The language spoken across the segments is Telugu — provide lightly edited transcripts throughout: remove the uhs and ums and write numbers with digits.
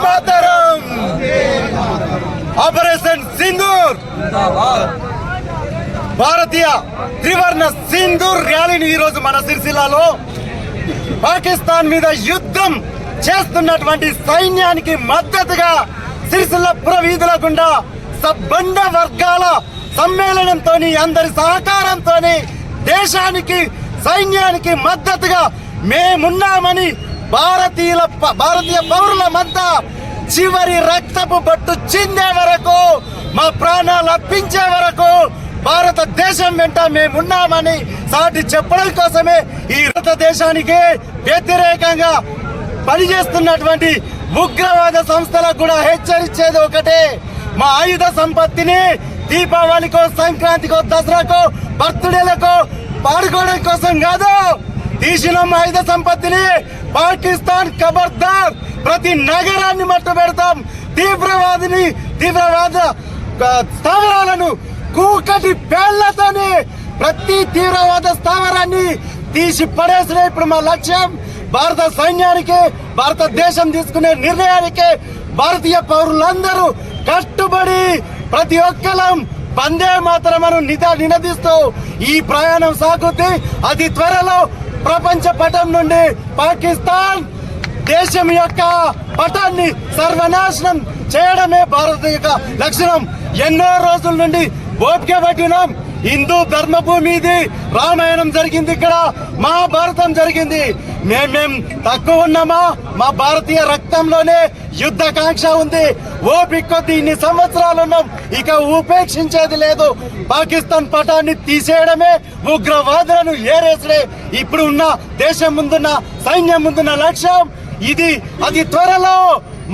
మాతరం ఆపరేషన్ సింధూర్ భారతీయ త్రివర్ణ సింధూర్ ర్యాలీని ఈరోజు మన సిరిసిల్లలో పాకిస్తాన్ మీద యుద్ధం చేస్తున్నటువంటి సైన్యానికి మద్దతుగా సిరిసిల్ల పురవీధుల గుండా సబ్బండ వర్గాల సమ్మేళనంతో అందరి సహకారంతో దేశానికి సైన్యానికి మద్దతుగా మేమున్నామని భారతీయ పౌరులమంతా చివరి రక్తపు బట్టు చిందే వరకు మా ప్రాణాలు అర్పించే వరకు భారతదేశం వెంట మేమున్నామని సాటి చెప్పడం కోసమే ఈ భారతదేశానికి వ్యతిరేకంగా పనిచేస్తున్నటువంటి ఉగ్రవాద సంస్థలకు కూడా హెచ్చరించేది ఒకటే, మా ఆయుధ సంపత్తిని దీపావళికో సంక్రాంతికో దసరాకో బర్త్డేలకో పాడుకోవడం కోసం కాదు, తీసిన ఆయుధ సంపత్తిని పాకిస్తాన్ ఖబర్దార్, ప్రతి నగరాన్ని మట్టు పెడతాం, తీవ్రవాద స్థావరాలను కూకటి పేళ్లతోనే ప్రతి తీవ్రవాద స్థావరాన్ని తీసి పడేసిన ఇప్పుడు మా లక్ష్యం. భారత సైన్యానికి భారతదేశం తీసుకునే నిర్ణయానికి భారతీయ పౌరులందరూ కట్టుబడి ప్రతి ఒక్కరం వందే మాతరమను నినదిస్తూ ఈ ప్రయాణం సాగుతుంది. అతి త్వరలో ప్రపంచ పటం నుండి పాకిస్తాన్ దేశం యొక్క పటాన్ని సర్వనాశనం చేయడమే భారత యొక్క లక్షణం. ఎన్నో రోజుల నుండి ఓపిక పట్టినాం. హిందూ ధర్మభూమి ఇది, రామాయణం జరిగింది, ఇక్కడ మహాభారతం జరిగింది. మేమేం తక్కువ ఉన్నామా? మా భారతీయ రక్తంలోనే యుద్ధ కాంక్ష ఉంది. ఓపిక కొద్ది ఇన్ని సంవత్సరాలు ఉన్నాం, ఇక ఉపేక్షించేది లేదు. పాకిస్తాన్ పటాన్ని తీసేయడమే, ఉగ్రవాదులను ఏరేసడే ఇప్పుడు ఉన్న దేశం ముందున్న సైన్యం ముందున్న లక్ష్యం ఇది. అతి త్వరలో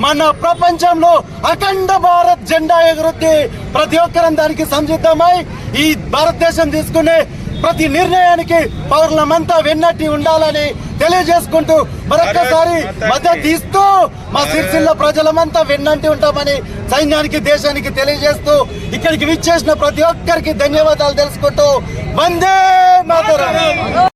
మన ప్రపంచంలో అఖండ భారత్ జెండా ఎగురుద్ది. ప్రతి ఒక్కరం దానికి సంసిద్ధమై ఈ భారతదేశం తీసుకునే ప్రతి నిర్ణయానికి పౌరులమంతా వెన్నట్టి ఉండాలని తెలియజేసుకుంటూ మరొక్కసారి మద్దతు ఇస్తూ మా సిరిసిల్ల ప్రజలమంతా వెన్నంటి ఉంటామని సైన్యానికి దేశానికి తెలియజేస్తూ ఇక్కడికి విచ్చేసిన ప్రతి ఒక్కరికి ధన్యవాదాలు తెలుసుకుంటూ వందే మాతరం.